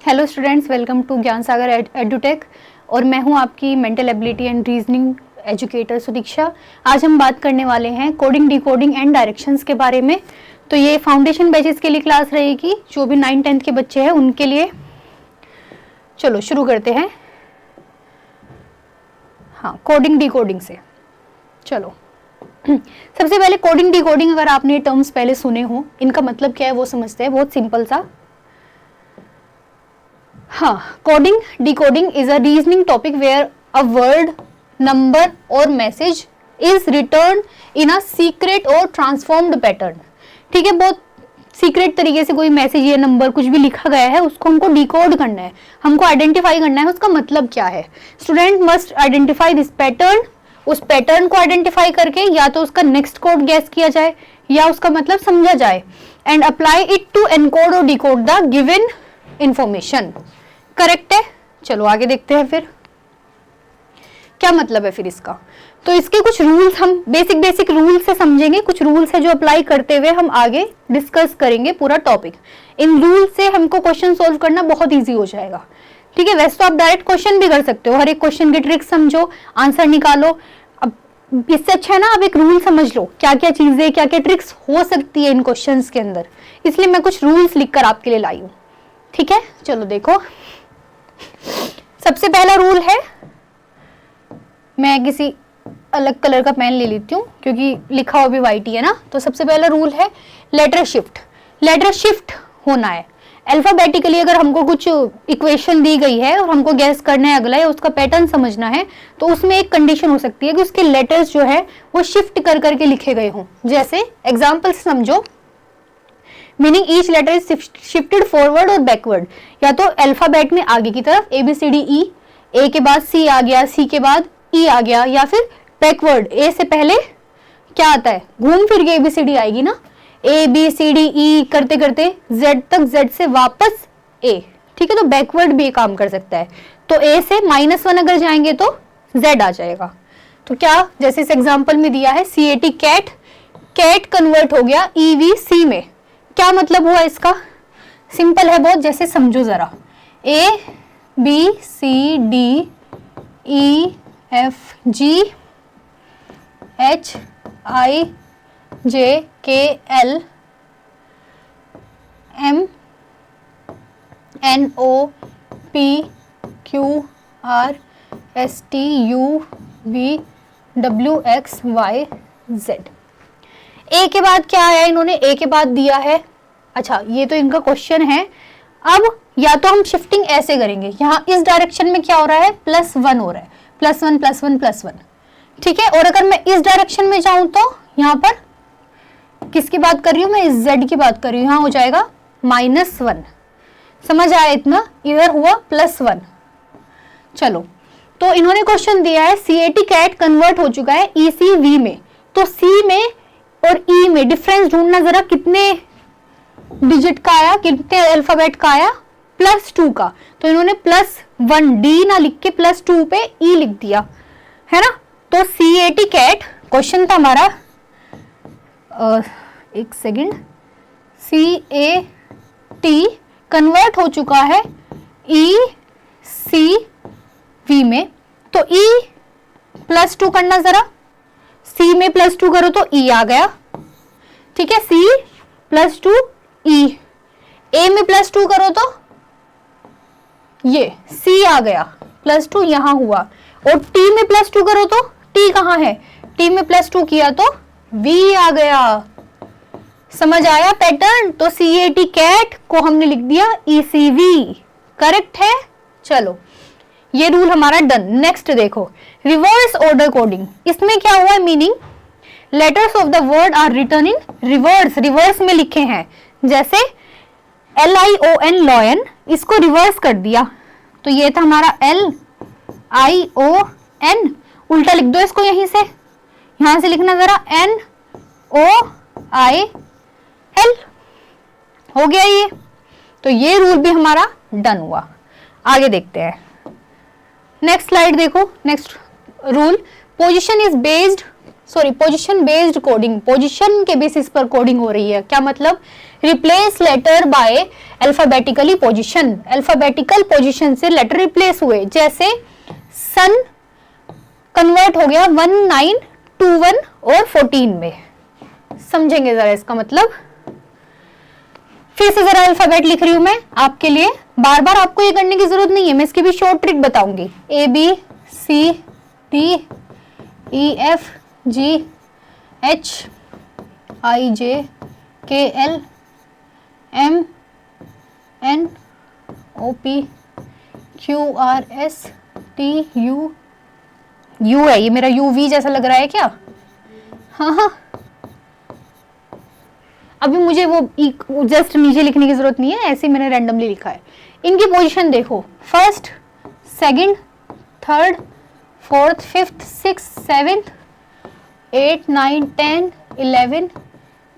Hello students, welcome to ज्ञान सागर edutech और मैं हूं आपकी mental ability and reasoning educator Sudiksha. आज हम बात करने वाले हैं कोडिंग, डिकोडिंग एंड डायरेक्शंस के बारे में। तो ये फाउंडेशन बैचेस के लिए क्लास रहेगी, जो भी 9-10 के बच्चे हैं उनके लिए। चलो शुरू करते हैं। हाँ, कोडिंग डिकोडिंग से चलो। सबसे पहले कोडिंग डिकोडिंग, अगर आपने ये टर्म्स पहले सुने हो, इनका मतलब क्या है वो समझते हैं। बहुत सिंपल सा। हाँ, coding decoding is a reasoning topic where a word, number और message is return in a secret और ट्रांसफॉर्म्ड पैटर्न। ठीक है, बहुत सीक्रेट तरीके से कोई मैसेज या नंबर कुछ भी लिखा गया है, उसको हमको डिकोड करना है, हमको आइडेंटिफाई करना है उसका मतलब क्या है। Student must identify this pattern. उस पैटर्न को आइडेंटिफाई करके या तो उसका नेक्स्ट कोड गैस किया जाए या उसका मतलब समझा जाए, and apply it to encode और decode the given information. Correct है। चलो आगे देखते हैं फिर क्या मतलब है फिर इसका। तो इसके कुछ रूल्स हम बेसिक रूल से समझेंगे। कुछ रूल्स है जो अप्लाई करते हुए हम आगे डिस्कस करेंगे पूरा टॉपिक। इन रूल से हमको क्वेश्चन सोल्व करना बहुत इजी हो जाएगा। ठीक है, वैसे तो आप डायरेक्ट क्वेश्चन भी कर सकते हो, हर एक क्वेश्चन की ट्रिक समझो, आंसर निकालो। अब इससे अच्छा है ना, आप एक रूल समझ लो, क्या क्या चीजें, क्या क्या ट्रिक्स हो सकती है इन क्वेश्चंस के अंदर। इसलिए मैं कुछ रूल्स लिखकर आपके लिए लाई हूं। ठीक है, चलो देखो। सबसे पहला रूल है, मैं किसी अलग कलर का पेन ले लेती हूँ क्योंकि लिखा हुआ भी वाइट ही है ना। तो सबसे पहला रूल है लेटर शिफ्ट। लेटर शिफ्ट होना है अल्फाबेटिकली। अगर हमको कुछ इक्वेशन दी गई है और हमको गैस करना है अगला, या उसका पैटर्न समझना है, तो उसमें एक कंडीशन हो सकती है कि उसके लेटर्स जो है वो शिफ्ट कर करके लिखे गए हों। जैसे एग्जाम्पल समझो, meaning each letter is shifted forward और बैकवर्ड। या तो अल्फाबेट में आगे की तरफ ABCDE, ए के बाद C आ गया, C के बाद E आ गया, या फिर बैकवर्ड, ए से पहले क्या आता है, घूम फिर के ABCD आएगी ना, ABCDE करते करते Z तक, Z से वापस A। ठीक है, तो बैकवर्ड भी काम कर सकता है। तो A से -1 अगर जाएंगे तो Z आ जाएगा। तो क्या, जैसे इस एग्जाम्पल में दिया है CAT कैट, कैट कन्वर्ट हो गया EVC में। क्या मतलब हुआ इसका? सिंपल है बहुत, जैसे समझो जरा। ABCDEFGHIJKLMNOPQRSTUVWXYZ। ए के बाद क्या आया, इन्होंने ए के बाद दिया है। अच्छा, ये तो इनका क्वेश्चन है। अब या तो हम शिफ्टिंग ऐसे करेंगे, यहाँ इस डायरेक्शन में क्या हो रहा है, +1 हो रहा है, +1 +1 +1। ठीक है, और अगर मैं इस डायरेक्शन में जाऊं तो यहाँ पर किसकी बात कर रही हूँ मैं, इस Z की बात कर रही हूँ, यहाँ हो जाएगा -1। समझ आया इतना? इधर हुआ +1। चलो, तो इन्होंने क्वेश्चन दिया है CAT कैट कन्वर्ट हो चुका है ECV में। तो C में और E में डिफरेंस ढूंढना जरा, कितने डिजिट का आया, कितने अल्फाबेट का आया, +2 का। तो इन्होंने +1 D ना लिख के +2 पे E लिख दिया है ना। तो CAT कैट क्वेश्चन था हमारा, एक सेकेंड, CAT कन्वर्ट हो चुका है ECV में। तो E +2 करना जरा, C में +2 करो तो E आ गया। ठीक है, C +2 E, A में +2 करो तो ये C आ गया, +2 यहां हुआ। और T में +2 करो तो T कहां है, T में +2 किया तो V आ गया। समझ आया पैटर्न? तो CAT कैट को हमने लिख दिया ECV। करेक्ट है। चलो, ये रूल हमारा डन। नेक्स्ट देखो, रिवर्स ऑर्डर कोडिंग। इसमें क्या हुआ, meaning letters of the word are return in reverse, reverse में लिखे हैं। जैसे LION लॉयन, इसको रिवर्स कर दिया, तो ये था हमारा LION। उल्टा लिख दो इसको, यहीं से, यहां से लिखना जरा, NOIL। हो गया ये। तो ये रूल भी हमारा डन हुआ। आगे देखते हैं, नेक्स्ट स्लाइड देखो। Next rule, position based coding. Position के बेसिस पर कोडिंग हो रही है। क्या मतलब, replace letter by alphabetically position, alphabetical position से लेटर रिप्लेस हुए, जैसे सन कन्वर्ट हो गया 1921 और 14 में। समझेंगे जरा इसका मतलब। फिर से जरा अल्फाबेट लिख रही हूं मैं आपके लिए, बार बार आपको ये करने की जरूरत नहीं है, मैं इसकी भी शॉर्ट ट्रिक बताऊंगी। ABCDEFGHIJKLMNOPQRSTU, यू है ये मेरा, UV जैसा लग रहा है क्या? हाँ, अभी मुझे वो जस्ट नीचे लिखने की जरूरत नहीं है, ऐसे मैंने रैंडमली लिखा है। इनकी पोजीशन देखो, first, second, third, fourth, fifth, six, seventh, 8, 9, 10, 11,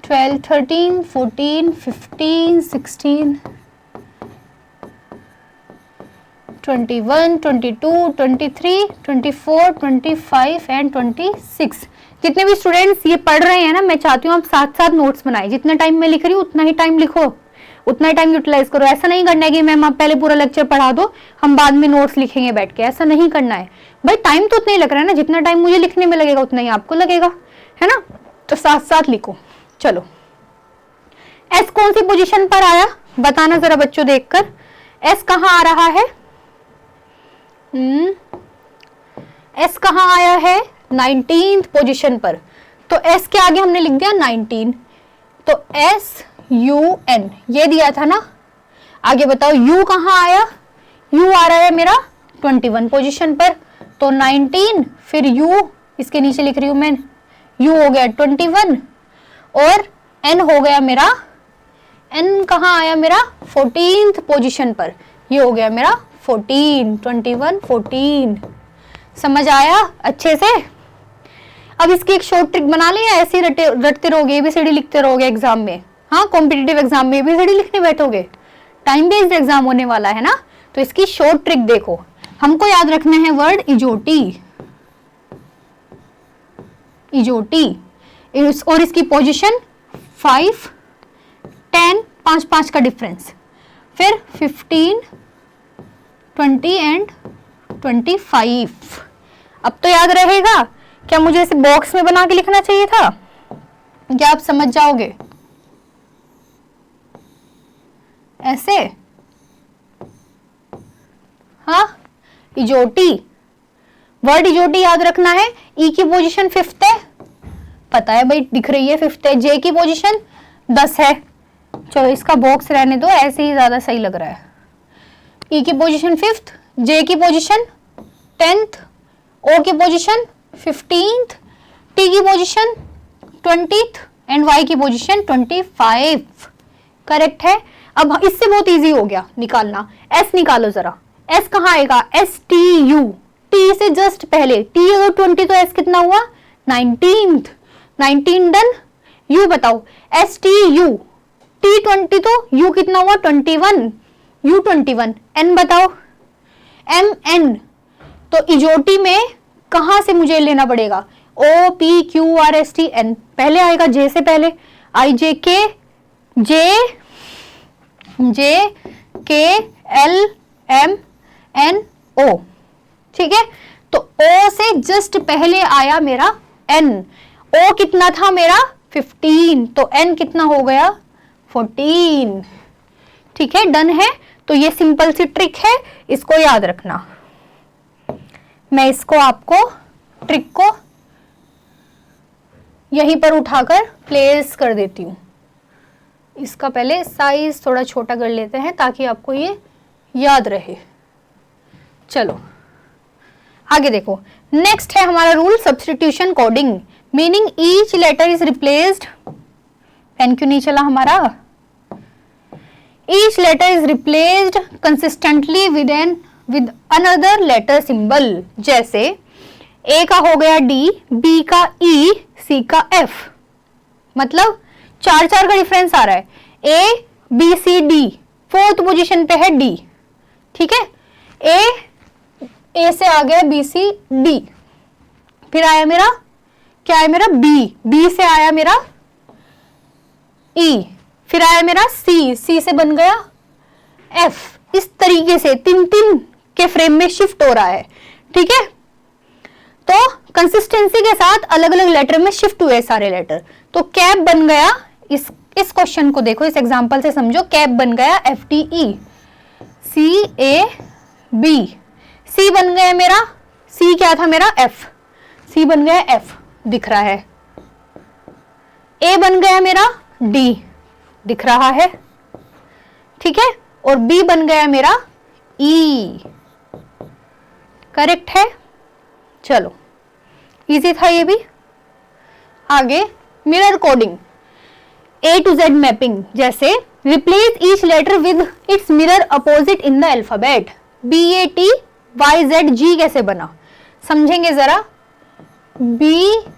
12, 13, 14, 15, 16, 21, 22, 23, 24, 25 and 26। जितने भी स्टूडेंट्स ये पढ़ रहे हैं ना, मैं चाहती हूँ आप साथ साथ नोट्स बनाएं। जितना टाइम मैं लिख रही हूँ उतना ही टाइम लिखो, उतना ही टाइम यूटिलाइज करो। ऐसा नहीं करना है कि मैम आप पहले पूरा लेक्चर पढ़ा दो, हम बाद में नोट्स लिखेंगे बैठ के, ऐसा नहीं करना है भाई। टाइम तो उतना ही लग रहा है ना, जितना टाइम मुझे लिखने में लगेगा उतना ही आपको लगेगा, है ना? तो साथ साथ लिखो। चलो, एस कौन सी पोजीशन पर आया बताना जरा बच्चों देखकर। एस कहाँ आ रहा है? एस कहाँ आया है? 19th पोजीशन पर। तो एस के आगे हमने लिख दिया 19, तो SUN ये दिया था ना। आगे बताओ यू कहाँ आया? यू आ रहा है मेरा 21 पोजीशन पर, तो 19 फिर यू, इसके नीचे लिख रही हूं मैं, यू हो गया 21 और एन हो गया मेरा, एन कहाँ आया मेरा? 14th पोजीशन पर, ये हो गया मेरा 14, 21, 14। समझ आया अच्छे से? अब इसकी एक शॉर्ट ट्रिक बना ले, या ऐसे ही रटते रहोगे, ABCD लिखते रहोगे एग्जाम में? हाँ, कॉम्पिटिटिव एग्जाम में ABCD लिखने बैठोगे, टाइम बेस्ड एग्जाम होने वाला है ना। तो इसकी शॉर्ट ट्रिक देखो, हमको याद रखना है वर्ड इजोटी, इजोटी, और इसकी पोजीशन 5, 10, 5 का डिफरेंस, फिर 15, 20 एंड 25। अब तो याद रहेगा क्या? मुझे इसे बॉक्स में बना के लिखना चाहिए था, क्या आप समझ जाओगे ऐसे? हाँ, इजोटी, वर्ड इजोटी याद रखना है। ई की पोजीशन 5th है, पता है भाई, दिख रही है 5th है। जे की पोजीशन 10 है, चलो इसका बॉक्स रहने दो, ऐसे ही ज्यादा सही लग रहा है। ई की पोजीशन 5th, जे की पोजीशन 10th, ओ की पोजीशन 15th, टी की पोजीशन 20th एंड वाई की पोजीशन 25। करेक्ट है। अब इससे बहुत इजी हो गया निकालना। एस निकालो जरा, एस कहाँ आएगा? STU, टी से जस्ट पहले, टी अगर 20 तो एस कितना हुआ? 19th, 19 done. यू बताओ, STU, टी 20 तो यू कितना हुआ? 21, यू 21। एन बताओ, MN, तो इजोटी में कहां से मुझे लेना पड़ेगा? OPQRSTN, पहले आएगा जे से पहले, IJK, JKLMNO, ठीक है। तो O से जस्ट पहले आया मेरा N, O कितना था मेरा? 15, तो N कितना हो गया? 14, ठीक है, डन है। तो ये सिंपल सी ट्रिक है, इसको याद रखना। मैं इसको आपको ट्रिक को यहीं पर उठाकर प्लेस कर देती हूँ। इसका पहले साइज थोड़ा छोटा कर लेते हैं ताकि आपको ये याद रहे। चलो आगे देखो, नेक्स्ट है हमारा rule substitution coding, meaning each letter is replaced. Pen क्यों नहीं चला हमारा? Each letter is replaced consistently with another letter symbol. जैसे ए का हो गया डी, बी का ई, सी का एफ, मतलब 4 का डिफरेंस आ रहा है। A B C D, 4th position पे है डी, ठीक है। ए से आ गया बी सी डी, फिर आया मेरा क्या है मेरा बी, बी से आया मेरा ई, फिर आया मेरा सी, सी से बन गया एफ इस तरीके से तीन तीन के फ्रेम में शिफ्ट हो रहा है, ठीक है। तो कंसिस्टेंसी के साथ अलग अलग लेटर में शिफ्ट हुए सारे लेटर, तो कैप बन गया। इस क्वेश्चन को देखो, इस एग्जांपल से समझो, कैप बन गया FTE, CAB, सी बन गया मेरा, सी क्या था मेरा F, सी बन गया F दिख रहा है, ए बन गया मेरा D दिख रहा है, ठीक है, और बी बन गया मेरा E, करेक्ट है। चलो इजी था ये भी। आगे mirror coding, A to Z mapping, जैसे replace each letter with its mirror opposite in the alphabet, BATYZG कैसे बना, समझेंगे जरा। BAT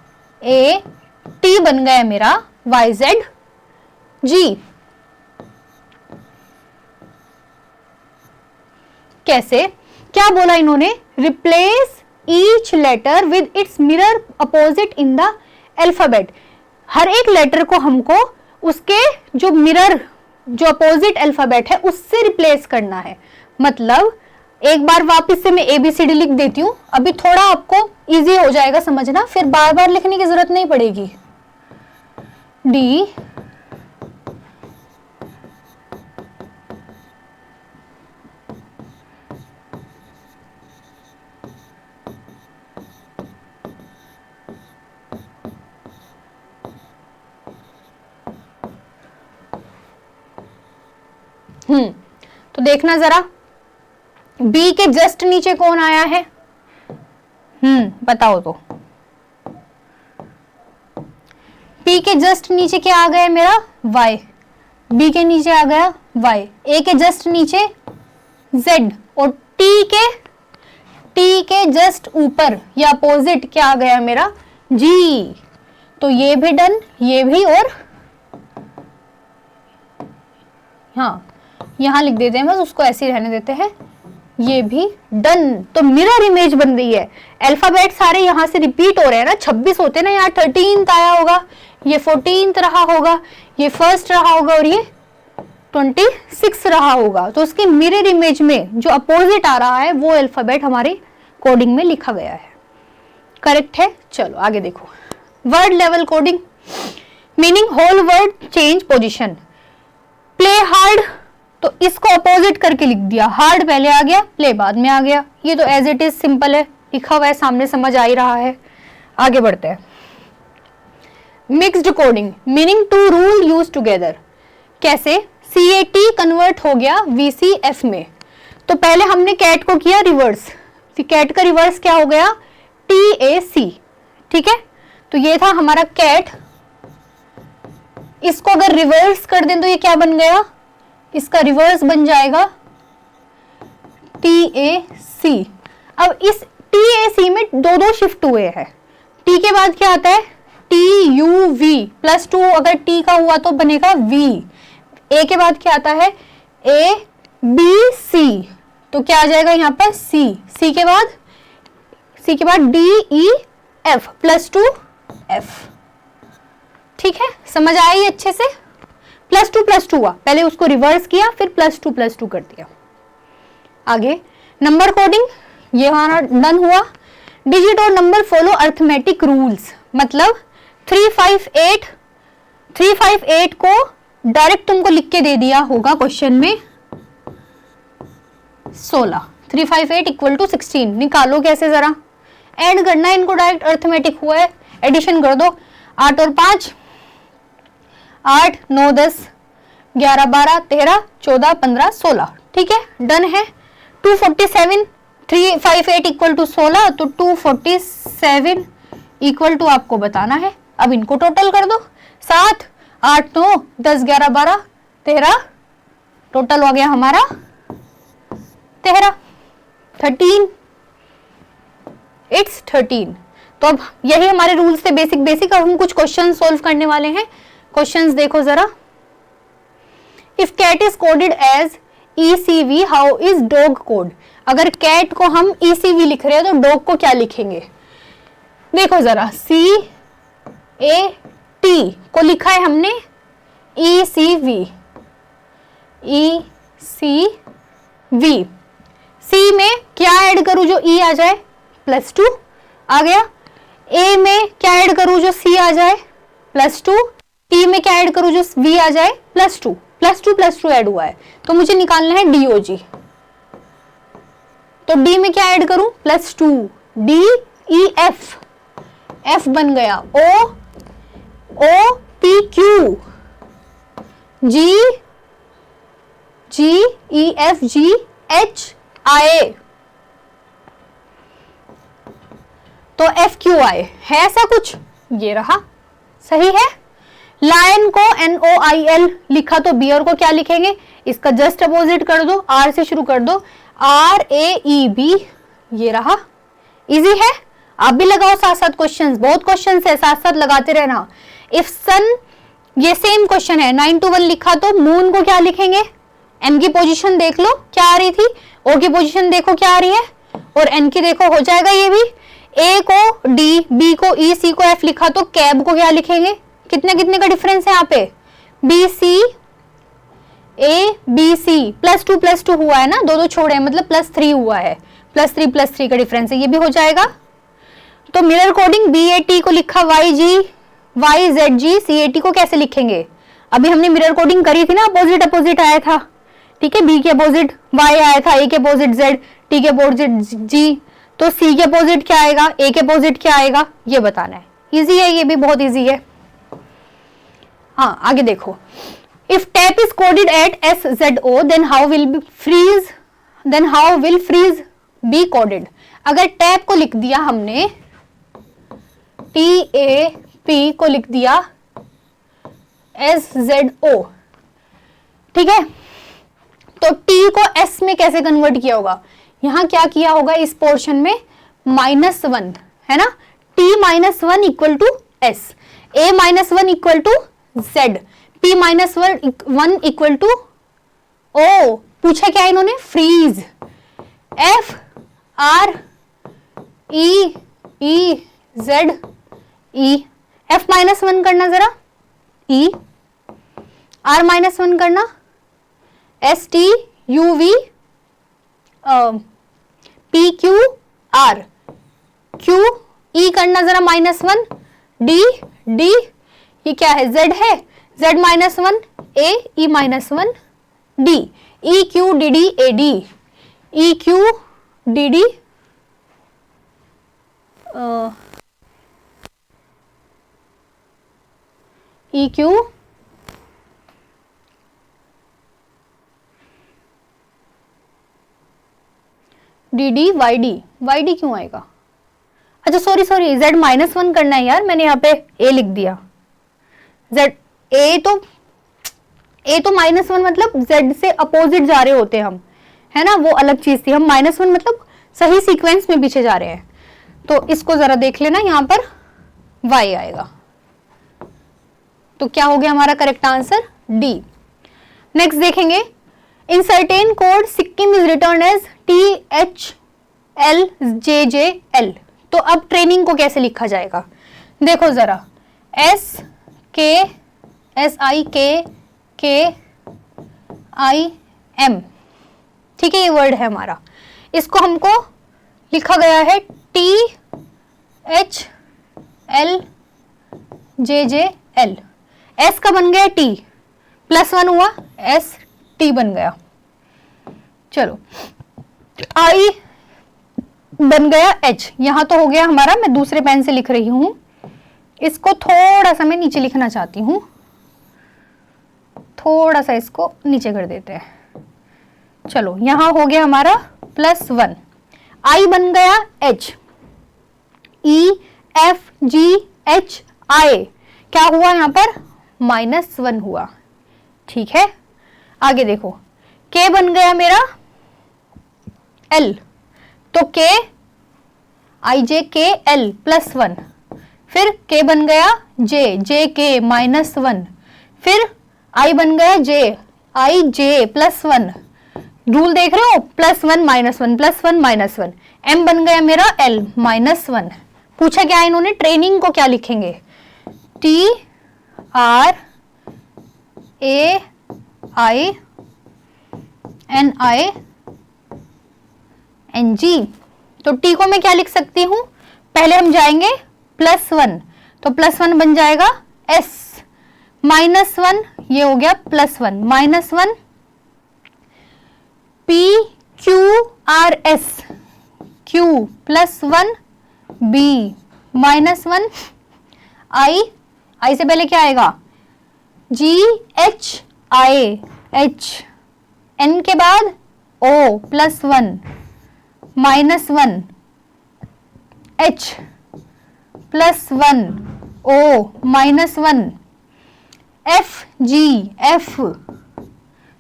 बन गया मेरा YZG, कैसे, क्या बोला इन्होंने, replace each letter with its mirror opposite in the alphabet, हर एक लेटर को हमको उसके जो मिरर, जो अपोजिट अल्फाबेट है उससे रिप्लेस करना है। मतलब एक बार वापस से मैं ABCD लिख देती हूँ, अभी थोड़ा आपको इजी हो जाएगा समझना, फिर बार बार लिखने की जरूरत नहीं पड़ेगी। D तो देखना जरा, बी के जस्ट नीचे कौन आया है, बताओ तो। बी के जस्ट नीचे क्या आ गया मेरा Y, बी के नीचे आ गया Y, ए के जस्ट नीचे Z, और टी के जस्ट ऊपर या अपोजिट क्या आ गया मेरा G। तो ये भी डन, ये भी, और हाँ यहां लिख देते हैं, बस उसको ऐसे ही रहने देते हैं, ये भी डन। तो मिरर इमेज बन रही है, अल्फाबेट सारे यहां से रिपीट हो रहे हैं ना, 26 होते ना, यहाँ 13th आया होगा, ये 14th रहा होगा, ये फर्स्ट रहा होगा, और ये 26 रहा होगा। तो उसकी मिरर इमेज में जो अपोजिट आ रहा है वो अल्फाबेट हमारे कोडिंग में लिखा गया है, करेक्ट है। चलो आगे देखो, word level coding, meaning whole word change position, play hard, तो इसको अपोजिट करके लिख दिया, हार्ड पहले आ गया, प्ले बाद में आ गया, ये तो एज इट इज सिंपल है, लिखा हुआ है सामने, समझ आ ही रहा है। आगे बढ़ते हैं, mixed coding, meaning two rule use together, कैसे, CAT कन्वर्ट हो गया VCF में, तो पहले हमने कैट को किया रिवर्स, कैट का रिवर्स क्या हो गया TAC, ठीक है। तो ये था हमारा कैट, इसको अगर रिवर्स कर दें तो ये क्या बन गया, इसका रिवर्स बन जाएगा TAC। अब इस TAC में दो शिफ्ट हुए हैं, T के बाद क्या आता है TUV, +2 अगर T का हुआ तो बनेगा V, A के बाद क्या आता है ABC, तो क्या आ जाएगा यहाँ पर C के बाद DEF, +2 F, ठीक है, समझ आई अच्छे से। +2 हुआ, पहले उसको रिवर्स किया, फिर +2 कर दिया। आगे नंबर कोडिंग, ये हमारा डन हुआ। डिजिट और नंबर फॉलो अर्थमेटिक रूल्स, मतलब 358 को डायरेक्ट तुमको लिख के दे दिया होगा क्वेश्चन में 16, 358 इक्वल टू 16, निकालो कैसे, जरा ऐड करना है इनको, डायरेक्ट अर्थमेटिक हुआ है, एडिशन कर दो, 8 और 5 8, 9, 10, 11, 12, 13, 14, 15, 16, ठीक है, डन है। 247, 358 इक्वल टू 16, तो 247 इक्वल टू आपको बताना है। अब इनको टोटल कर दो, 7, 8, 9, 10, 11, 12, 13, टोटल हो गया हमारा 13, 13, इट्स 13। तो अब यही हमारे रूल्स थे बेसिक। अब हम कुछ क्वेश्चन सोल्व करने वाले हैं। क्वेश्चंस देखो जरा, if cat is coded as ECV, how is dog code, अगर कैट को हम ECV लिख रहे हैं तो डॉग को क्या लिखेंगे, देखो जरा, CAT को लिखा है हमने ECV, सी वी। सी में क्या ऐड करूं जो ई आ जाए, +2 आ गया। ए में क्या ऐड करूं जो सी आ जाए, +2। टी में क्या ऐड करूं जो वी आ जाए, +2। +2 ऐड हुआ है तो मुझे निकालना है डीओजी। तो डी में क्या ऐड करूं, +2। डी ई एफ, एफ बन गया O, O P Q, G G E F G H I, तो एफ क्यू आई है ऐसा कुछ, ये रहा सही है। लायन को NOIL लिखा तो बियर को क्या लिखेंगे, इसका जस्ट अपोजिट कर दो, आर से शुरू कर दो, RAEB, ये रहा। इजी है, आप भी लगाओ साथ साथ क्वेश्चंस, बहुत क्वेश्चंस है, साथ साथ लगाते रहना। इफ सन, ये सेम क्वेश्चन है, 9 to 1 लिखा तो मून को क्या लिखेंगे, एम की पोजीशन देख लो क्या आ रही थी, ओ की पोजीशन देखो क्या आ रही है, और एन की देखो, हो जाएगा ये भी। ए को डी, बी को ई, सी को एफ लिखा तो कैब को क्या लिखेंगे, कितने कितने का डिफरेंस है यहाँ पे, बी सी, ए बी सी, +2 हुआ है ना, दो छोड़े हैं, मतलब +3 हुआ है, +3 का डिफरेंस है, ये भी हो जाएगा। तो मिरर कोडिंग BAT को लिखा YZG, CAT को कैसे लिखेंगे, अभी हमने मिरर कोडिंग करी थी ना, अपोजिट अपोजिट आया था, ठीक है, बी के अपोजिट Y आया था, ए के अपोजिट Z, टी के अपोजिट G, तो सी के अपोजिट क्या आएगा, ए के अपोजिट क्या आएगा, ये बताना है। इजी है, ये भी बहुत इजी है। हाँ आगे देखो, if tap is coded at SZO then how will freeze be coded. अगर टैप को लिख दिया हमने, TAP को लिख दिया SZO, ठीक है, तो T को S में कैसे कन्वर्ट किया होगा, यहां क्या किया होगा, इस पोर्शन में -1 है ना, T-1 equal to S, A-1 equal to Z, P-1 equal to O, पूछा क्या इन्होंने, फ्रीज, FREEZ, F-1 करना जरा, E, R-1 करना, STUV, PQR, QE करना जरा -1, D, ये क्या है, Z है, Z-1, A, E-1, D, EQDD AD, EQDD EQ YD क्यों आएगा, अच्छा सॉरी Z-1 करना है यार, मैंने यहाँ पे A लिख दिया, A तो -1 मतलब Z से अपोजिट जा रहे होते हैं हम, है ना, वो अलग चीज थी, हम -1 मतलब सही सीक्वेंस में पीछे जा रहे हैं, तो इसको जरा देख लेना, यहाँ पर Y आएगा, तो क्या हो गया हमारा करेक्ट आंसर, D। नेक्स्ट देखेंगे, in certain code Sikkim is return as THLJJL, तो अब ट्रेनिंग को कैसे लिखा जाएगा, देखो जरा, SIKM, ठीक है, ये वर्ड है हमारा, इसको हमको लिखा गया है THLJJL, S का बन गया T, +1 हुआ, ST बन गया, चलो I बन गया H, यहां तो हो गया हमारा, मैं दूसरे पेन से लिख रही हूं, इसको थोड़ा सा मैं नीचे लिखना चाहती हूं, थोड़ा सा इसको नीचे कर देते हैं, चलो यहां हो गया हमारा +1, I बन गया H, EFGHI, क्या हुआ यहाँ पर, -1 हुआ, ठीक है। आगे देखो, K बन गया मेरा L, तो IJKL +1, फिर K बन गया JK -1, फिर I बन गया IJ +1, रूल देख रहे हो, +1 -1 +1 -1, M बन गया मेरा L -1, पूछा क्या इन्होंने, ट्रेनिंग को क्या लिखेंगे, TRAINING, NING। तो T को मैं क्या लिख सकती हूं, पहले हम जाएंगे +1, तो +1 बन जाएगा S, -1 ये हो गया +1, -1 PQRS, Q +1 B -1 I से पहले क्या आएगा GHI H, N के बाद O +1 -1 H +1 O -1 FG F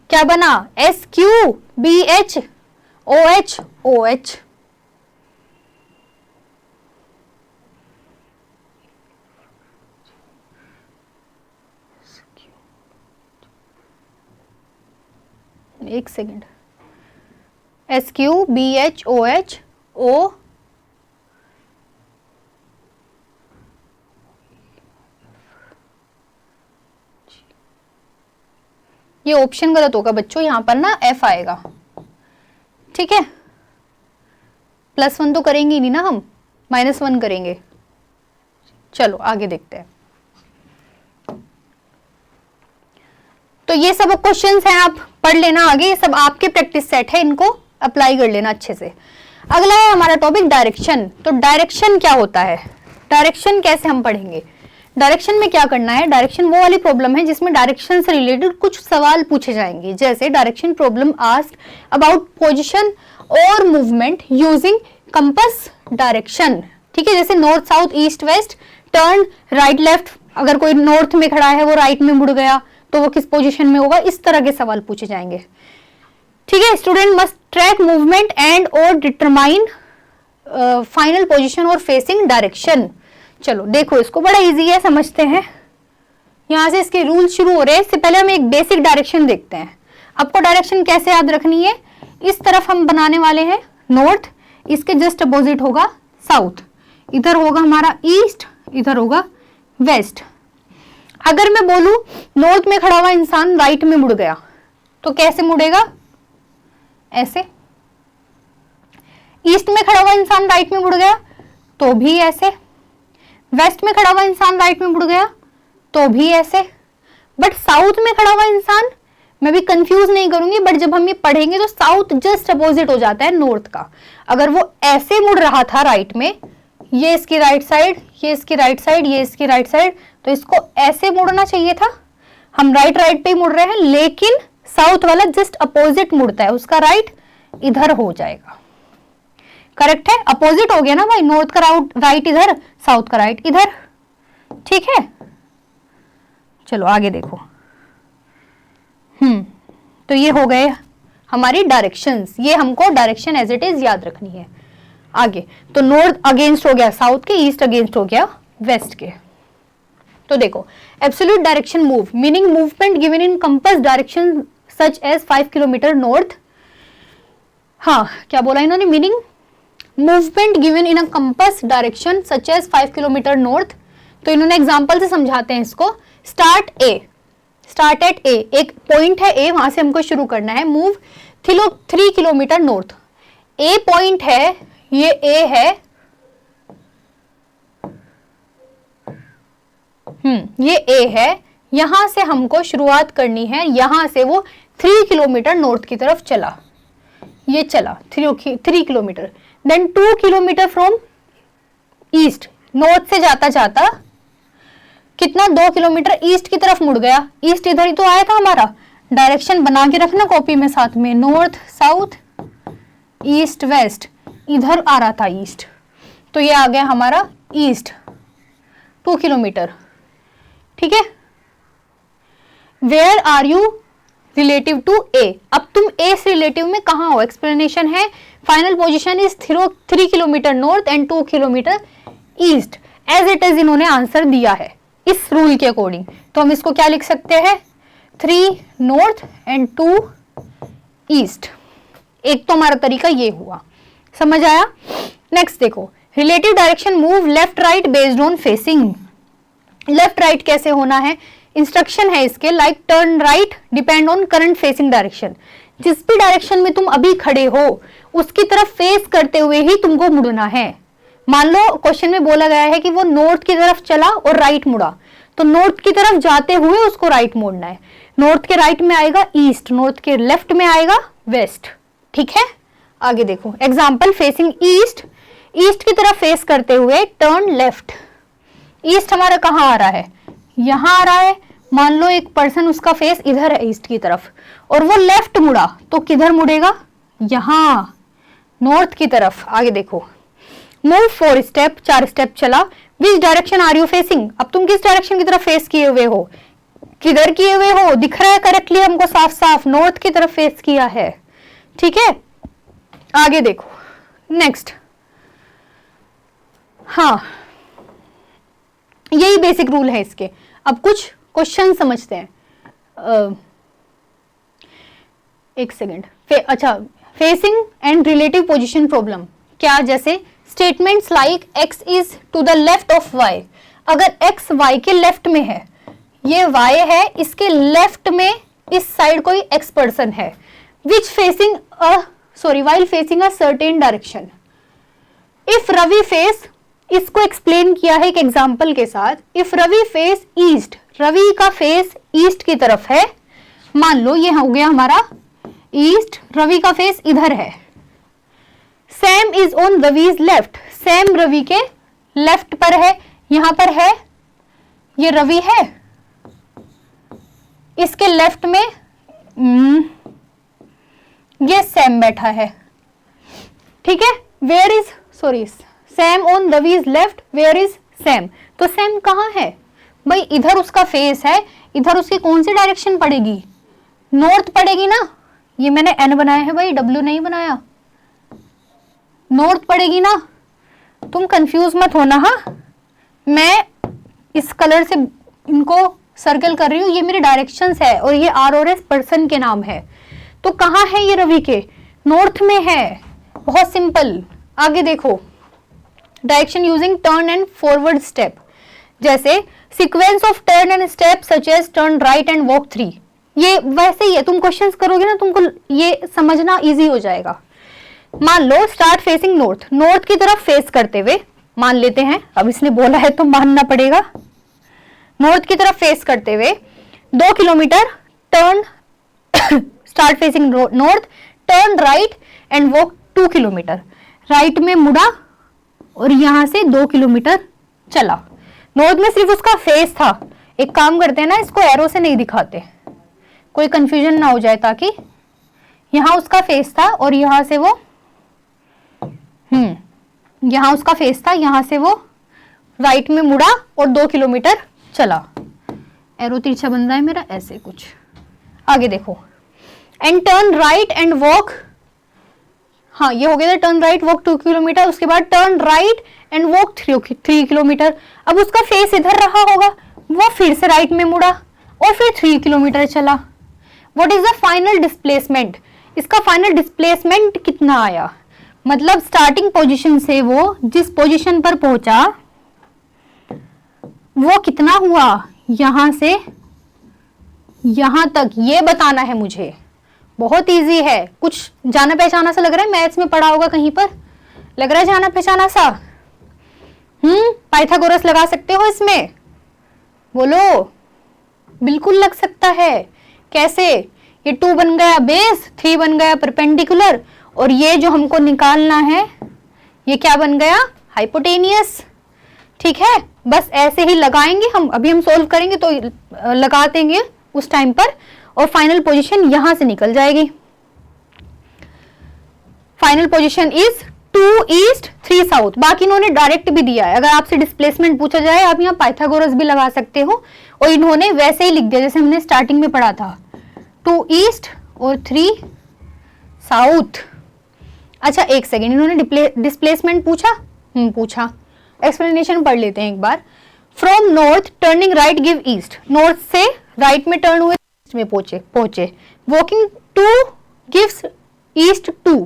क्या बना SQ BH OH OH। एक second, SQ BH OH O ये ऑप्शन गलत होगा बच्चों, यहां पर ना F आएगा, ठीक है। +1 तो करेंगे ही नहीं ना हम, -1 करेंगे। चलो आगे देखते हैं। तो ये सब क्वेश्चंस हैं, आप पढ़ लेना आगे, ये सब आपके प्रैक्टिस सेट है, इनको अप्लाई कर लेना अच्छे से। अगला है हमारा टॉपिक डायरेक्शन। तो डायरेक्शन क्या होता है, डायरेक्शन कैसे हम पढ़ेंगे, डायरेक्शन में क्या करना है। डायरेक्शन वो वाली प्रॉब्लम है जिसमें डायरेक्शन से रिलेटेड कुछ सवाल पूछे जाएंगे, जैसे direction problem asked about position और मूवमेंट यूजिंग कंपास डायरेक्शन, ठीक है। जैसे north south east west turn right left, अगर कोई नॉर्थ में खड़ा है वो राइट में मुड़ गया तो वो किस पोजीशन में होगा, इस तरह के सवाल पूछे जाएंगे, ठीक है। Student must track movement and और डिटरमाइन फाइनल पोजीशन और फेसिंग डायरेक्शन। चलो देखो, इसको बड़ा इजी है, समझते हैं। यहां से इसके रूल शुरू हो रहे हैं। इससे पहले हम एक बेसिक डायरेक्शन देखते हैं। आपको डायरेक्शन कैसे याद रखनी है, इस तरफ हम बनाने वाले हैं नॉर्थ, इसके जस्ट अपोजिट होगा साउथ, इधर होगा हमारा ईस्ट, इधर होगा वेस्ट। अगर मैं बोलूं नॉर्थ में खड़ा हुआ इंसान राइट में मुड़ गया तो कैसे मुड़ेगा, ऐसे। ईस्ट में खड़ा हुआ इंसान राइट में मुड़ गया तो भी ऐसे। वेस्ट में खड़ा हुआ इंसान राइट में मुड़ गया तो भी ऐसे। बट साउथ में खड़ा हुआ इंसान, मैं भी कंफ्यूज नहीं करूंगी, बट जब हम ये पढ़ेंगे तो साउथ जस्ट अपोजिट हो जाता है नॉर्थ का। अगर वो ऐसे मुड़ रहा था राइट में, ये इसकी राइट साइड, ये इसकी राइट साइड, ये इसकी राइट साइड, तो इसको ऐसे मुड़ना चाहिए था। हम राइट राइट पे ही मुड़ रहे हैं, लेकिन साउथ वाला जस्ट अपोजिट मुड़ता है, उसका राइट इधर हो जाएगा। करेक्ट है, अपोजिट हो गया ना भाई, नॉर्थ का राइट इधर, साउथ का राइट इधर, ठीक है। चलो आगे देखो। तो ये हो गए हमारी डायरेक्शंस, ये हमको डायरेक्शन एज इट इज याद रखनी है। आगे तो नॉर्थ अगेंस्ट हो गया साउथ के, ईस्ट अगेंस्ट हो गया वेस्ट के। तो देखो, absolute direction move meaning movement given in compass direction such as 5 kilometre north. हाँ, क्या बोला इन्होंने, meaning movement given in a compass direction such as 5 kilometre north. तो इन्होंने एग्जांपल से समझाते हैं इसको। स्टार्ट एट ए, एक पॉइंट है ए, वहां से हमको शुरू करना है। मूव 3 किलोमीटर नॉर्थ, ए पॉइंट है, ये ए है, ये ए है, यहां से हमको शुरुआत करनी है, यहां से वो 3 किलोमीटर नॉर्थ की तरफ चला, ये चला 3 kilometre. Then 2 kilometre from east, north से जाता जाता कितना 2 किलोमीटर ईस्ट की तरफ मुड़ गया। ईस्ट इधर ही तो आया था हमारा, डायरेक्शन बना के रखना कॉपी में साथ में, नॉर्थ साउथ ईस्ट वेस्ट, इधर आ रहा था ईस्ट, तो ये आ गया हमारा ईस्ट 2 किलोमीटर, ठीक है। Where are you relative to A, अब तुम ए से रिलेटिव में कहां हो, एक्सप्लेनेशन है। Final position is 3 kilometre north and 2 kilometre east, as it is इन्होंने आंसर दिया है इस रूल के अकॉर्डिंग। तो हम इसको क्या लिख सकते हैं, 3 नॉर्थ एंड 2 ईस्ट। एक तो हमारा तरीका ये हुआ, समझ आया। नेक्स्ट देखो, relative direction move left right based on facing. Left right कैसे होना है, इंस्ट्रक्शन है इसके, like turn right depend on current facing direction. जिस भी डायरेक्शन में तुम अभी खड़े हो उसकी तरफ फेस करते हुए ही तुमको मुड़ना है। मान लो क्वेश्चन में बोला गया है कि वो नॉर्थ की तरफ चला और राइट मुड़ा, तो नॉर्थ की तरफ जाते हुए उसको राइट मोड़ना है। नॉर्थ के राइट में आएगा ईस्ट, नॉर्थ के लेफ्ट में आएगा वेस्ट। ठीक है, आगे देखो एग्जाम्पल, फेसिंग ईस्ट, ईस्ट की तरफ फेस करते हुए टर्न लेफ्ट। ईस्ट हमारा कहाँ आ रहा है, यहां आ रहा है। मान लो एक पर्सन उसका फेस इधर है ईस्ट की तरफ और वो लेफ्ट मुड़ा, तो किधर मुड़ेगा, यहां नॉर्थ की तरफ। आगे देखो, मूव 4 स्टेप, 4 स्टेप चला। Which direction are you facing, अब तुम किस डायरेक्शन की तरफ फेस किए हुए हो, किधर किए हुए हो, दिख रहा है करेक्टली हमको साफ साफ, नॉर्थ की तरफ फेस किया है। ठीक है, आगे देखो नेक्स्ट। हाँ, यही बेसिक रूल है इसके। अब कुछ क्वेश्चन समझते हैं। एक सेकेंड, अच्छा, facing and relative position problem क्या, जैसे statements like x is to the left of y, अगर x y के लेफ्ट में है, ये y है, इसके लेफ्ट में इस साइड कोई x पर्सन है, which facing while facing a certain direction, if Ravi face, इसको एक्सप्लेन किया है एक एग्जाम्पल के साथ। If Ravi face east, Ravi का फेस ईस्ट की तरफ है, मान लो ये हो गया हमारा ईस्ट, रवि का फेस इधर है। Sam is on Ravi's left, Sam Ravi के लेफ्ट पर है, यहां पर है, ये रवि है, इसके लेफ्ट में ये सैम बैठा है। ठीक है, where is, sorry, Sam on Ravi's left, where is Sam, तो सैम कहाँ है भाई, इधर उसका फेस है, इधर उसकी कौन सी डायरेक्शन पड़ेगी, नॉर्थ पड़ेगी ना। ये मैंने एन बनाया है भाई, डब्ल्यू नहीं बनाया, नॉर्थ पड़ेगी ना, तुम कंफ्यूज मत होना। हाँ, मैं इस कलर से इनको सर्कल कर रही हूँ, ये मेरे डायरेक्शंस है और ये आर और एस पर्सन के नाम है। तो कहाँ है ये रवि के, नॉर्थ में है, बहुत सिंपल। आगे देखो, direction using turn and forward step, जैसे sequence of turn and step such as turn right and walk 3, ये वैसे ही है, तुम क्वेश्चंस करोगे ना तुमको ये समझना इजी हो जाएगा। मान लो स्टार्ट फेसिंग नॉर्थ, नॉर्थ की तरफ फेस करते हुए, मान लेते हैं, अब इसने बोला है तो मानना पड़ेगा, नॉर्थ की तरफ फेस करते हुए 2 kilometre turn, start facing north, turn right and walk 2 kilometre, right में मुड़ा और यहां से 2 किलोमीटर चला। नॉर्थ में सिर्फ उसका फेस था, एक काम करते हैं ना, इसको एरो से नहीं दिखाते, कोई कंफ्यूजन ना हो जाए, ताकि यहां उसका फेस था और यहां से वो यहां उसका फेस था, यहां से वो राइट में मुड़ा और 2 किलोमीटर चला। एरो तिरछा बन रहा है मेरा, ऐसे कुछ। आगे देखो, and turn right and walk, हाँ ये हो गया था टर्न राइट वॉक 2 किलोमीटर, उसके बाद turn right and walk 3 kilometre. अब उसका फेस इधर रहा होगा, वो फिर से राइट में मुड़ा और फिर 3 किलोमीटर चला। What is the final displacement, इसका फाइनल डिस्प्लेसमेंट कितना आया, मतलब स्टार्टिंग पोजीशन से वो जिस पोजीशन पर पहुंचा वो कितना हुआ, यहां से यहां तक, ये बताना है मुझे। बहुत इजी है, कुछ जाना पहचाना सा लग रहा है, मैथ्स में पढ़ा होगा कहीं पर, लग रहा है जाना पहचाना सा। पाइथागोरस लगा सकते हो इसमें, बोलो। बिल्कुल लग सकता है। कैसे, ये 2 बन गया बेस, 3 बन गया परपेंडिकुलर, और ये जो हमको निकालना है ये क्या बन गया, हाइपोटेनियस। ठीक है, बस ऐसे ही लगाएंगे हम, अभी हम सोल्व करेंगे तो लगा देंगे उस टाइम पर, और फाइनल पोजीशन यहां से निकल जाएगी। Final position is 2 east 3 south. बाकी इन्होंने डायरेक्ट भी दिया है, अगर आपसे डिस्प्लेसमेंट पूछा जाए आप यहाँ पाइथागोरस भी लगा सकते हो, और इन्होंने वैसे ही लिख दिया जैसे हमने स्टार्टिंग में पढ़ा था, 2 ईस्ट और 3 साउथ। अच्छा एक सेकेंड, इन्होंने डिस्प्लेसमेंट पूछा, पूछा, एक्सप्लेनेशन पढ़ लेते हैं एक बार। From north turning right give east, north से राइट में टर्न हुए ईस्ट में पहुंचे। वॉकिंग 2 गिव्स ईस्ट 2,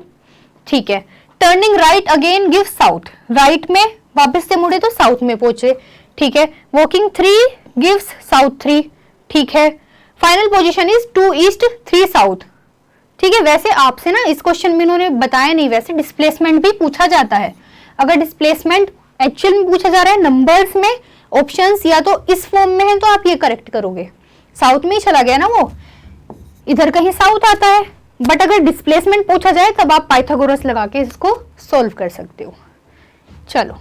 ठीक है। Turning right again give south, right में वापस से मुड़े तो साउथ में पहुंचे, ठीक है। वॉकिंग 3 गिव्स साउथ 3, ठीक है। Final position is 2 east 3 south. ठीक है, वैसे आपसे ना इस क्वेश्चन में इन्होंने बताया नहीं, वैसे डिस्प्लेसमेंट भी पूछा जाता है। अगर डिस्प्लेसमेंट एक्चुअल में पूछा जा रहा है नंबर्स में, ऑप्शंस या तो इस फॉर्म में है तो आप ये करेक्ट करोगे, साउथ में ही चला गया ना वो, इधर कहीं साउथ आता है। बट अगर डिस्प्लेसमेंट पूछा जाए तब आप पाइथागोरस लगा के इसको सोल्व कर सकते हो। चलो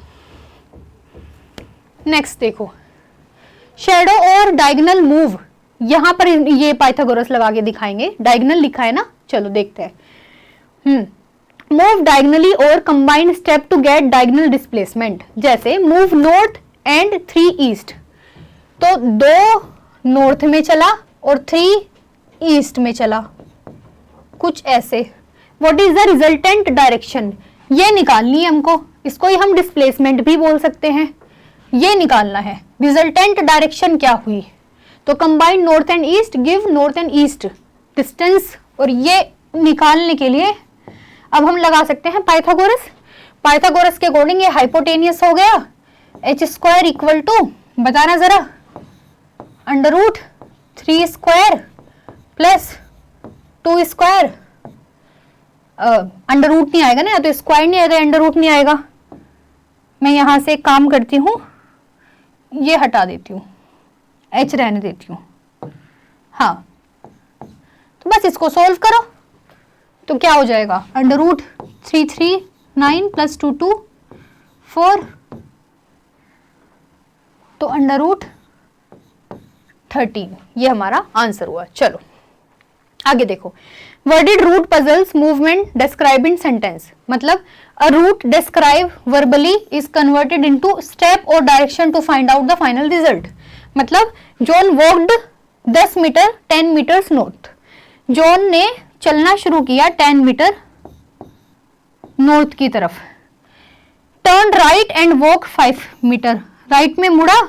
नेक्स्ट देखो, शेडो और डायगोनल मूव, यहां पर ये पाइथागोरस लगा के दिखाएंगे, डायगोनल लिखा है ना, चलो देखते हैं। मूव डायगोनली और combined step to get diagonal displacement, जैसे मूव नॉर्थ एंड 3 ईस्ट, तो 2 नॉर्थ में चला और 3 ईस्ट में चला, कुछ ऐसे। What is the resultant direction, ये निकालनी है हमको, इसको ही हम डिस्प्लेसमेंट भी बोल सकते हैं, ये निकालना है रिजल्टेंट डायरेक्शन क्या हुई। तो combined north and east give north and east distance, और ये निकालने के लिए अब हम लगा सकते हैं पाइथागोरस। पाइथागोरस के अकॉर्डिंग ये हाइपोटेनियस हो गया, h स्क्वायर इक्वल टू, बताना जरा, under root 3 square plus 2 square, under root नहीं आएगा ना, या तो स्क्वायर नहीं आएगा, अंडर रूट नहीं आएगा। मैं यहां से काम करती हूं, ये हटा देती हूँ, h रहने देती हूँ। हाँ, तो बस इसको सोल्व करो तो क्या हो जाएगा, अंडर रूट 3 3 9 प्लस 2 2 4, तो अंडर रूट 13, ये हमारा आंसर हुआ। चलो आगे देखो, worded route puzzles movement describe in sentence, मतलब a route describe verbally is converted into step और direction to find out the final result. मतलब John walked 10 metre 10 metres north, John ने चलना शुरू किया 10 मीटर नॉर्थ की तरफ। Turn right and walk 5 metre, right में मुड़ा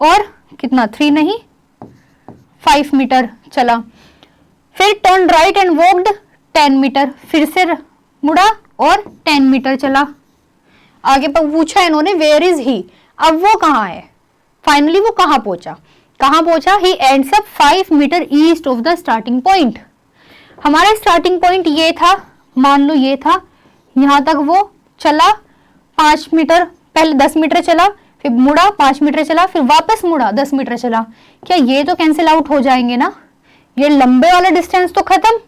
और कितना, 3 नहीं 5 मीटर चला। फिर turn right and walked 10 metre, फिर से मुड़ा और 10 मीटर चला। आगे पर पूछा इन्होंने वेयर इज ही, अब वो कहाँ है, फाइनली वो कहाँ पहुंचा, he ends up 5 metre east of the starting point. हमारा स्टार्टिंग पॉइंट ये था, मान लो ये था, यहां तक वो चला 5 मीटर, पहले 10 मीटर चला, फिर मुड़ा 5 मीटर चला, फिर वापस मुड़ा 10 मीटर चला। क्या ये तो कैंसिल आउट हो जाएंगे ना, ये लंबे वाला डिस्टेंस तो खत्म।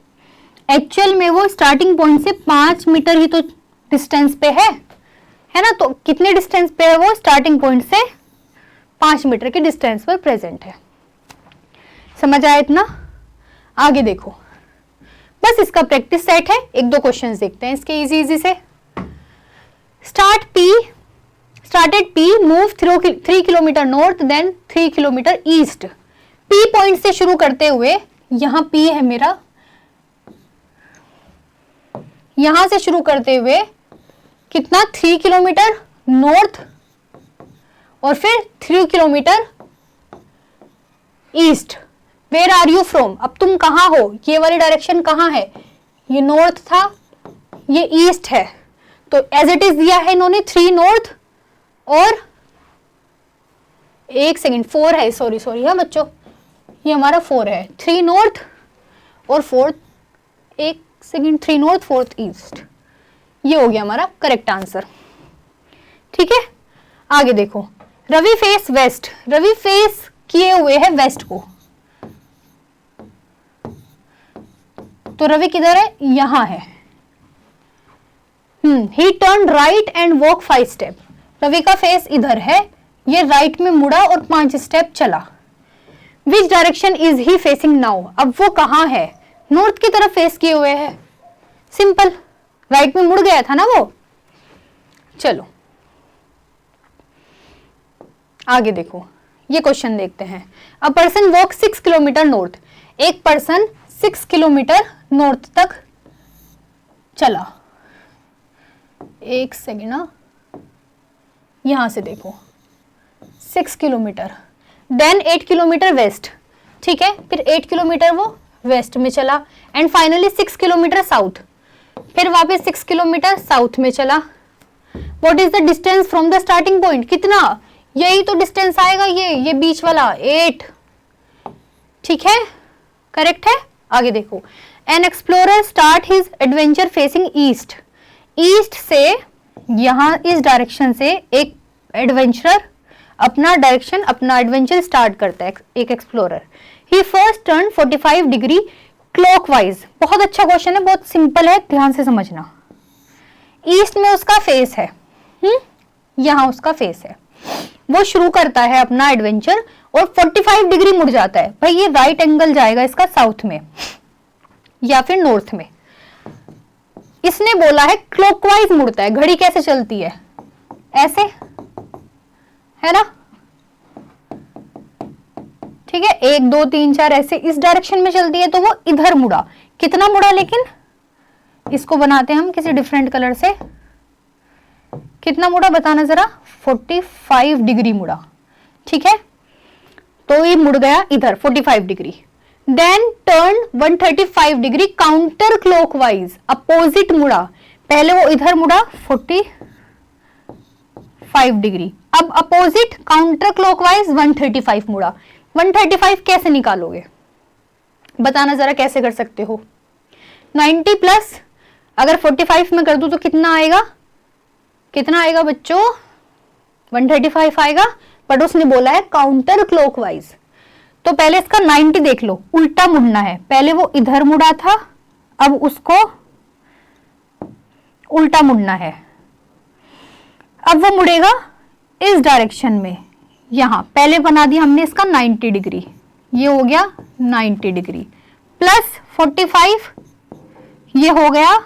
एक्चुअल में वो स्टार्टिंग पॉइंट से 5 मीटर ही तो डिस्टेंस पे है ना, तो कितने डिस्टेंस पे है वो, स्टार्टिंग पॉइंट से 5 मीटर के डिस्टेंस पर प्रेजेंट है। समझ आया इतना? आगे देखो, बस इसका प्रैक्टिस सेट है, 1-2 क्वेश्चंस देखते हैं इसके इजी से। Started P, move 3 kilometre north then 3 kilometre east. P point से शुरू करते हुए, यहां P है मेरा, यहां से शुरू करते हुए कितना, 3 किलोमीटर नॉर्थ और फिर 3 kilometre east. Where are you from, अब तुम कहां हो, ये वाली डायरेक्शन कहां है, ये नॉर्थ था, ये ईस्ट है, तो एज इट इज दिया है इन्होंने 3 नॉर्थ और 1 सेकेंड 4 है, सॉरी हाँ बच्चों, ये हमारा 4 है, 3 नॉर्थ और 4, 1 सेकेंड 3 नॉर्थ 4 ईस्ट, ये हो गया हमारा करेक्ट आंसर। ठीक है, आगे देखो, Ravi face west, Ravi face किए हुए है वेस्ट को, तो रवि किधर है, यहां है। ही turn right and walk 5 step, Ravi का फेस इधर है, ये राइट में मुड़ा और 5 स्टेप चला। Which direction is he facing now, अब वो कहां है, नॉर्थ की तरफ फेस किए हुए है, सिंपल, राइट में मुड़ गया था ना वो। चलो आगे देखो, ये क्वेश्चन देखते हैं। A person walk 6 kilometre north, एक पर्सन 6 किलोमीटर नॉर्थ तक चला। 1 सेकेंड ना, यहां से देखो 6 किलोमीटर, देन 8 किलोमीटर वेस्ट, ठीक है, फिर 8 किलोमीटर वो वेस्ट में चला एंड फाइनली 6 किलोमीटर साउथ, फिर वापस 6 किलोमीटर साउथ में चला। What is the distance from the starting point, कितना, यही तो डिस्टेंस आएगा, ये बीच वाला 8, ठीक है, करेक्ट है। आगे देखो, an explorer start his adventure facing east. East से यहां इस डायरेक्शन से एक एडवेंचरर अपना डायरेक्शन अपना एडवेंचर स्टार्ट करता है, एक एक्सप्लोरर। ही फर्स्ट टर्न 45 डिग्री क्लॉकवाइज। बहुत अच्छा क्वेश्चन है, बहुत सिंपल है, ध्यान से समझना। ईस्ट में उसका फेस है, यहां उसका फेस है, वो शुरू करता है अपना एडवेंचर और 45 डिग्री मुड़ जाता है। भाई ये राइट एंगल जाएगा इसका साउथ में या फिर नॉर्थ में। इसने बोला है क्लॉकवाइज मुड़ता है। घड़ी कैसे चलती है? ऐसे, है ना? ठीक है, 1 2 3 4 ऐसे इस डायरेक्शन में चलती है, तो वो इधर मुड़ा। कितना मुड़ा? लेकिन इसको बनाते हैं हम किसी डिफरेंट कलर से। कितना मुड़ा बताना जरा? 45 डिग्री मुड़ा। ठीक है, तो ये मुड़ गया इधर 45 degree. Then turn 135 degree counter clockwise, opposite मुड़ा। पहले वो इधर मुड़ा 45 डिग्री, अब अपोजिट काउंटर क्लॉकवाइज 135 मुड़ा। 135 कैसे निकालोगे बताना जरा, कैसे कर सकते हो? 90 प्लस अगर 45 में कर दूं तो कितना आएगा? कितना आएगा बच्चों? 135 आएगा, बट उसने बोला है काउंटर क्लॉकवाइज। तो पहले इसका 90 देख लो, उल्टा मुड़ना है। पहले वो इधर मुड़ा था, अब उसको उल्टा मुड़ना है। अब वो मुड़ेगा इस डायरेक्शन में, यहां पहले बना दिया हमने इसका 90 डिग्री, ये हो गया 90 डिग्री प्लस 45, ये हो गया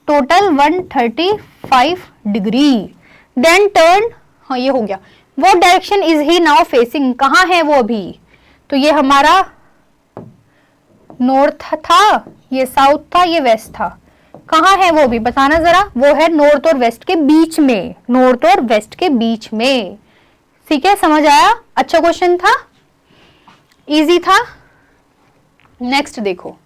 टोटल 135 डिग्री। देन टर्न, हाँ ये हो गया। वो direction is he now facing, कहाँ है वो अभी? तो ये हमारा नॉर्थ था, ये साउथ था, ये वेस्ट था। कहाँ है वो भी बताना जरा? वो है नॉर्थ और वेस्ट के बीच में, नॉर्थ और वेस्ट के बीच में। ठीक है, समझ आया? अच्छा क्वेश्चन था, इजी था। नेक्स्ट देखो,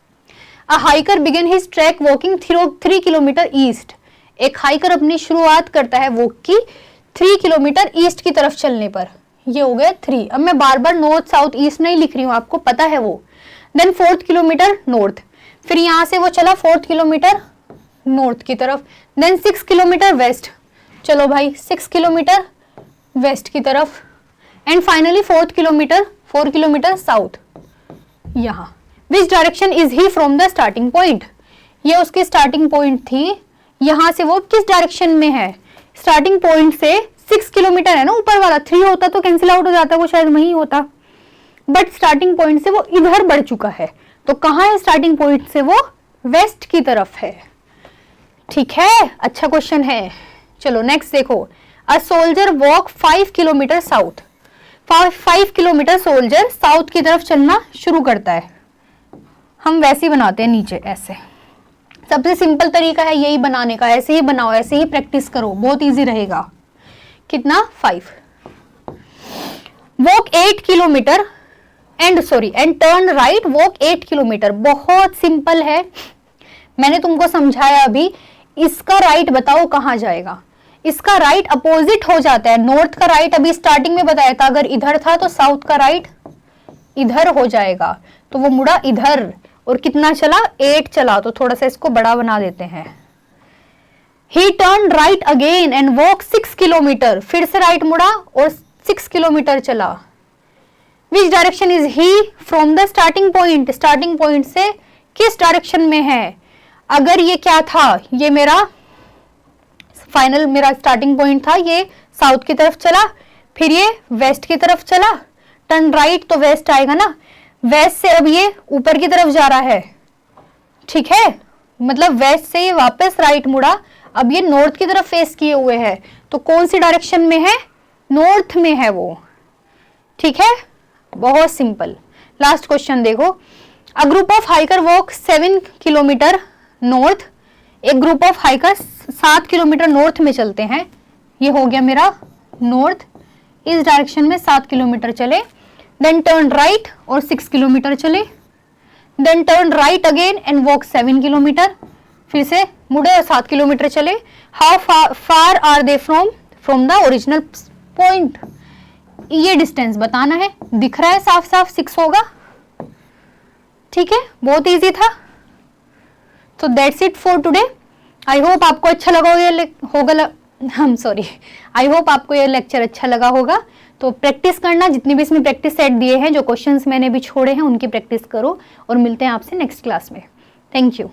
a hiker begin his track walking 3 kilometre east. एक हाइकर अपनी शुरुआत करता है वॉक की 3 किलोमीटर ईस्ट की तरफ चलने पर। ये हो गया 3। अब मैं बार बार नॉर्थ साउथ ईस्ट नहीं लिख रही हूँ, आपको पता है वो। देन 4 किलोमीटर नॉर्थ, फिर यहां से वो चला 4 किलोमीटर नॉर्थ की तरफ। देन 6 किलोमीटर वेस्ट, चलो भाई 6 किलोमीटर वेस्ट की तरफ। And finally 4 kilometre south. यहां which direction is he from the starting point? ये उसकी स्टार्टिंग पॉइंट थी, यहां से वो किस डायरेक्शन में है? स्टार्टिंग पॉइंट से 6 किलोमीटर है ना, ऊपर वाला 3 होता तो कैंसिल आउट हो जाता, वो शायद वहीं होता, बट स्टार्टिंग पॉइंट से वो इधर बढ़ चुका है। तो कहां है स्टार्टिंग पॉइंट से? वो वेस्ट की तरफ है। ठीक है, अच्छा क्वेश्चन है। चलो नेक्स्ट देखो, a soldier walk 5 kilometre south. 5 kilometre soldier south की तरफ चलना शुरू करता है। हम वैसे ही बनाते हैं नीचे ऐसे, सबसे सिंपल तरीका है यही बनाने का। ऐसे ही बनाओ, ऐसे ही प्रैक्टिस करो, बहुत इजी रहेगा। कितना? 5। Walk 8 kilometre and turn right, walk 8 kilometre. बहुत सिंपल है, मैंने तुमको समझाया अभी। इसका राइट बताओ कहां जाएगा? इसका राइट अपोजिट हो जाता है। नॉर्थ का राइट अभी स्टार्टिंग में बताया था, अगर इधर था तो साउथ का राइट इधर हो जाएगा। तो वो मुड़ा इधर और कितना चला? 8 चला। तो थोड़ा सा इसको बड़ा बना देते हैं। ही turn right again and walk 6 kilometre, फिर से राइट मुड़ा और 6 किलोमीटर चला। Which direction is he from the starting point? Starting point से किस डायरेक्शन में है? अगर ये क्या था, ये मेरा फाइनल, मेरा स्टार्टिंग पॉइंट था, ये साउथ की तरफ चला, फिर ये वेस्ट की तरफ चला। टर्न राइट तो वेस्ट आएगा ना, वेस्ट से अब ये ऊपर की तरफ जा रहा है। ठीक है, मतलब वेस्ट से ये वापस राइट मुड़ा, अब ये नॉर्थ की तरफ फेस किए हुए है। तो कौन सी डायरेक्शन में है? नॉर्थ में है वो। ठीक है, बहुत सिंपल। लास्ट क्वेश्चन देखो, a group of hiker walk 7 kilometre north. एक group of hiker 7 kilometre north में चलते हैं। ये हो गया मेरा नॉर्थ, इस डायरेक्शन में 7 किलोमीटर चले। देन टर्न राइट और 6 किलोमीटर चले। Then turn right again and walk 7 kilometre, फिर से मुड़े और 7 किलोमीटर चले। How far are they from the original point? ये डिस्टेंस बताना है, दिख रहा है साफ साफ 6 होगा, ठीक है, बहुत इजी था। तो that's it for today. I hope आपको अच्छा लगा होगा, आई होप आपको ये लेक्चर अच्छा लगा होगा। तो प्रैक्टिस करना, जितनी भी इसमें प्रैक्टिस सेट दिए हैं, जो क्वेश्चंस मैंने भी छोड़े हैं उनकी प्रैक्टिस करो, और मिलते हैं आपसे नेक्स्ट क्लास में। Thank you.